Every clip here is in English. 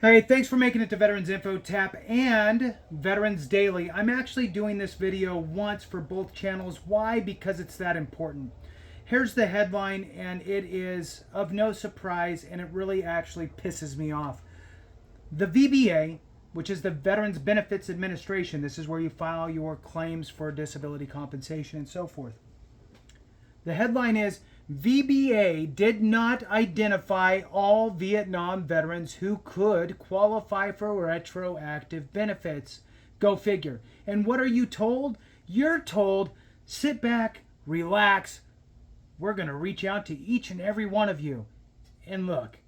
Hey, thanks for making it to Veterans InfoTap and Veterans Daily. I'm actually doing this video once for both channels. Why? Because it's that important. Here's the headline, and it is of no surprise, and it really actually pisses me off. The VBA, which is the Veterans Benefits Administration, this is where you file your claims for disability compensation and so forth. The headline is, VBA did not identify all Vietnam veterans who could qualify for retroactive benefits. Go figure. And what are you told? You're told, sit back, relax. We're going to reach out to each and every one of you. And look,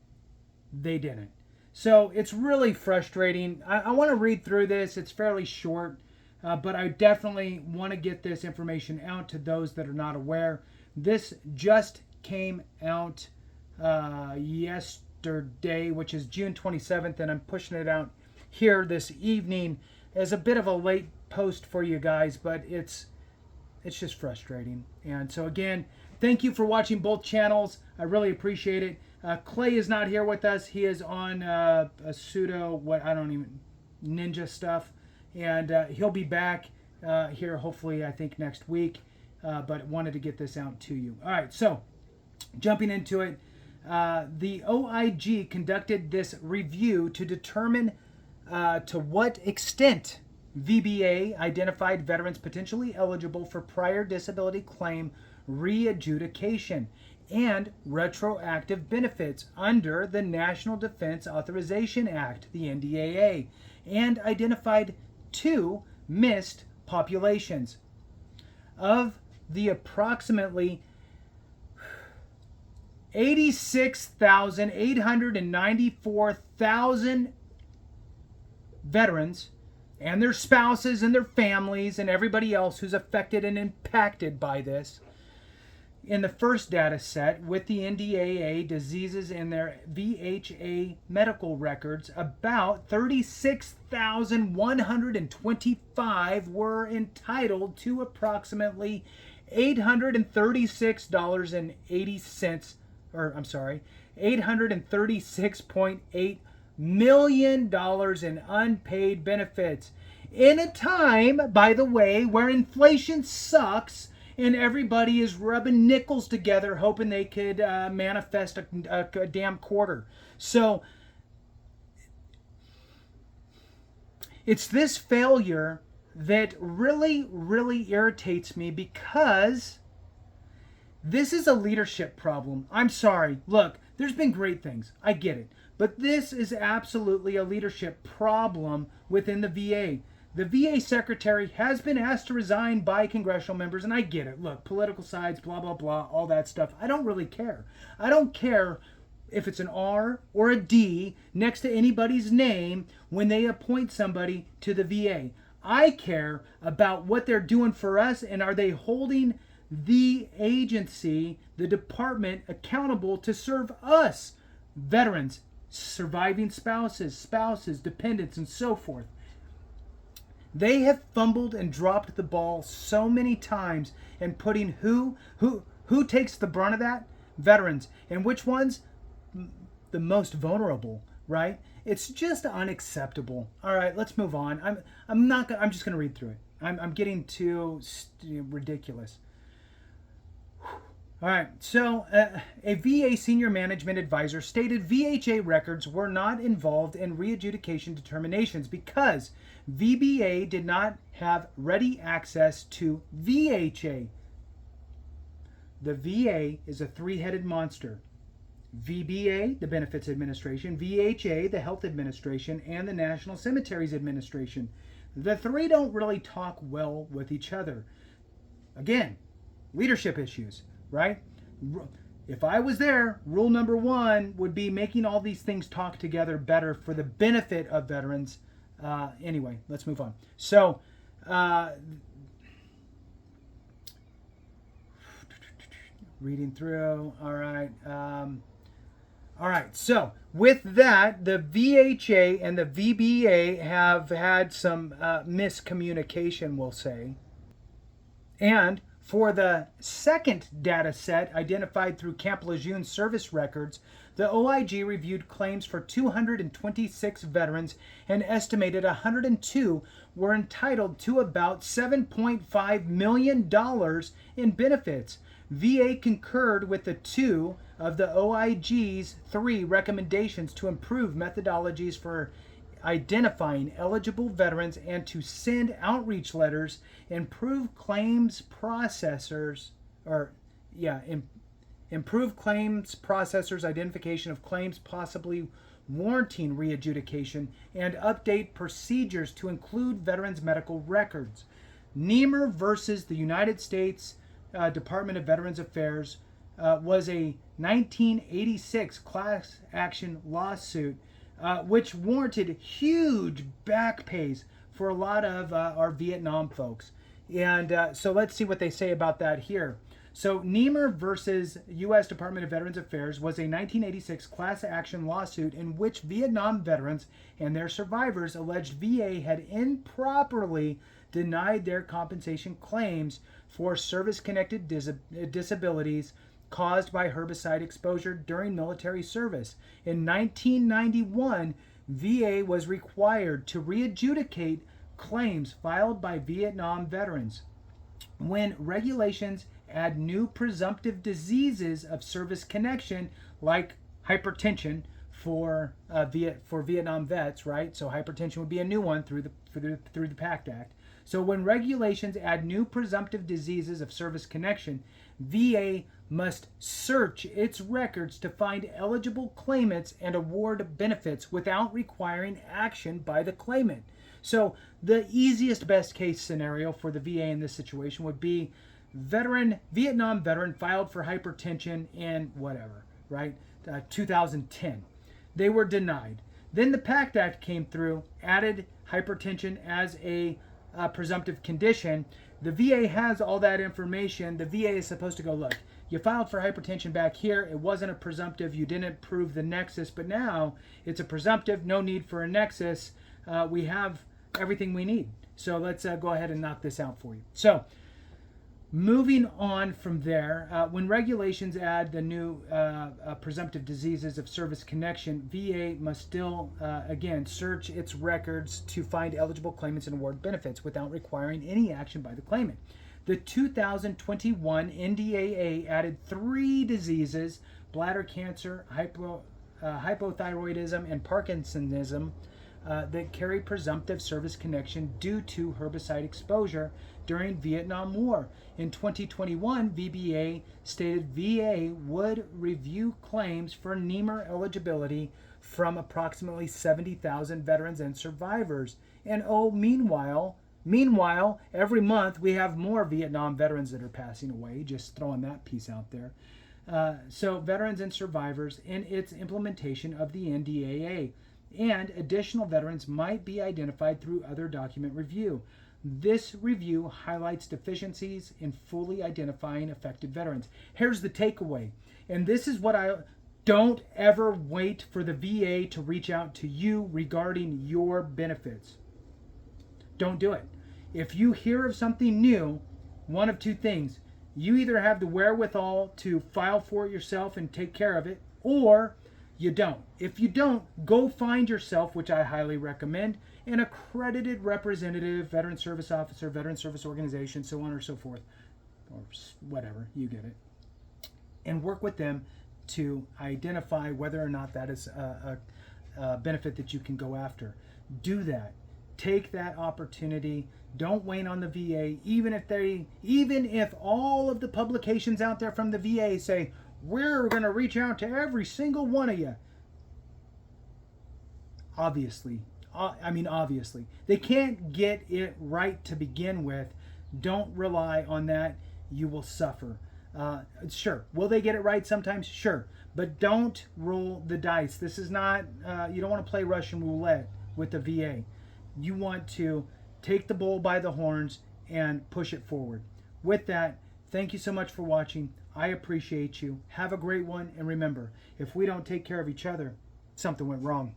they didn't. So it's really frustrating. I want to read through this. It's fairly short, but I definitely want to get this information out to those that are not aware. This just came out yesterday, which is June 27th, and I'm pushing it out here this evening as a bit of a late post for you guys, but it's just frustrating. And so again, thank you for watching both channels. I really appreciate it. Clay is not here with us. He is on a pseudo, ninja stuff, and he'll be back here hopefully, I think, next week. But wanted to get this out to you. All right, so jumping into it, the OIG conducted this review to determine to what extent VBA identified veterans potentially eligible for prior disability claim readjudication and retroactive benefits under the National Defense Authorization Act, the NDAA, and identified two missed populations. Of the approximately 86,894,000 veterans and their spouses and their families and everybody else who's affected and impacted by this. In the first data set with the NDAA diseases in their VHA medical records, about 36,125 were entitled to approximately $836.8 million in unpaid benefits. In a time, by the way, where inflation sucks and everybody is rubbing nickels together hoping they could manifest a damn quarter. So it's this failure that really, really irritates me, because this is a leadership problem. I'm sorry. Look, there's been great things. I get it. But this is absolutely a leadership problem within the VA. The VA secretary has been asked to resign by congressional members, and I get it. Look, political sides, blah, blah, blah, all that stuff. I don't really care. I don't care if it's an R or a D next to anybody's name when they appoint somebody to the VA. I care about what they're doing for us, and are they holding the agency, the department, accountable to serve us, veterans, surviving spouses, dependents, and so forth. They have fumbled and dropped the ball so many times in putting who takes the brunt of that? Veterans. And which ones? The most vulnerable, right? It's just unacceptable. All right, let's move on. I'm just going to read through it. I'm getting too ridiculous. All right, so a VA senior management advisor stated VHA records were not involved in readjudication determinations because VBA did not have ready access to VHA. The VA is a three-headed monster. VBA, the Benefits Administration, VHA, the Health Administration, and the National Cemeteries Administration. The three don't really talk well with each other. Again, leadership issues, right? If I was there, rule number one would be making all these things talk together better for the benefit of veterans. Anyway, let's move on. So, reading through, all right. All right, so with that, the VHA and the VBA have had some miscommunication, we'll say. And for the second data set identified through Camp Lejeune service records, The OIG reviewed claims for 226 veterans and estimated 102 were entitled to about $7.5 million in benefits. VA concurred with the two of the OIG's three recommendations to improve methodologies for identifying eligible veterans and to send outreach letters, improve claims processors, improve claims processors' identification of claims possibly warranting readjudication, and update procedures to include veterans' medical records. Niemer versus the United States Department of Veterans Affairs was a 1986 class action lawsuit which warranted huge back pays for a lot of our Vietnam folks. And so let's see what they say about that here. So Niemer versus U.S. Department of Veterans Affairs was a 1986 class action lawsuit in which Vietnam veterans and their survivors alleged VA had improperly denied their compensation claims for service-connected disabilities caused by herbicide exposure during military service. In 1991, VA was required to readjudicate claims filed by Vietnam veterans. When regulations add new presumptive diseases of service connection, like hypertension for Vietnam vets, right? So hypertension would be a new one through the PACT Act. So when regulations add new presumptive diseases of service connection, VA must search its records to find eligible claimants and award benefits without requiring action by the claimant. So the easiest best case scenario for the VA in this situation would be Vietnam veteran filed for hypertension in whatever, right? 2010. They were denied. Then the PACT Act came through, added hypertension as a presumptive condition. The VA has all that information. The VA is supposed to go, look, you filed for hypertension back here. It wasn't a presumptive. You didn't prove the nexus, but now it's a presumptive. No need for a nexus. We have everything we need. So let's go ahead and knock this out for you. So moving on from there, when regulations add the new presumptive diseases of service connection, VA must still, again, search its records to find eligible claimants and award benefits without requiring any action by the claimant. The 2021 NDAA added 3 diseases, bladder cancer, hypothyroidism, and Parkinsonism, that carry presumptive service connection due to herbicide exposure during Vietnam War. In 2021, VBA stated VA would review claims for Niemer eligibility from approximately 70,000 veterans and survivors. And meanwhile, every month we have more Vietnam veterans that are passing away, just throwing that piece out there. So veterans and survivors in its implementation of the NDAA. And additional veterans might be identified through other document review. This review highlights deficiencies in fully identifying affected veterans. Here's the takeaway, and this is what don't ever wait for the VA to reach out to you regarding your benefits. Don't do it. If you hear of something new, one of two things. You either have the wherewithal to file for it yourself and take care of it, or you don't. If you don't, go find yourself, which I highly recommend, an accredited representative, veteran service officer, veteran service organization, so on or so forth, or whatever, you get it, and work with them to identify whether or not that is a benefit that you can go after. Do that. Take that opportunity. Don't wait on the VA, even if all of the publications out there from the VA say, we're going to reach out to every single one of you. Obviously. They can't get it right to begin with. Don't rely on that. You will suffer. Sure. Will they get it right sometimes? Sure. But don't roll the dice. This is not, you don't want to play Russian roulette with the VA. You want to take the bull by the horns and push it forward. With that, thank you so much for watching. I appreciate you. Have a great one. And remember, if we don't take care of each other, something went wrong.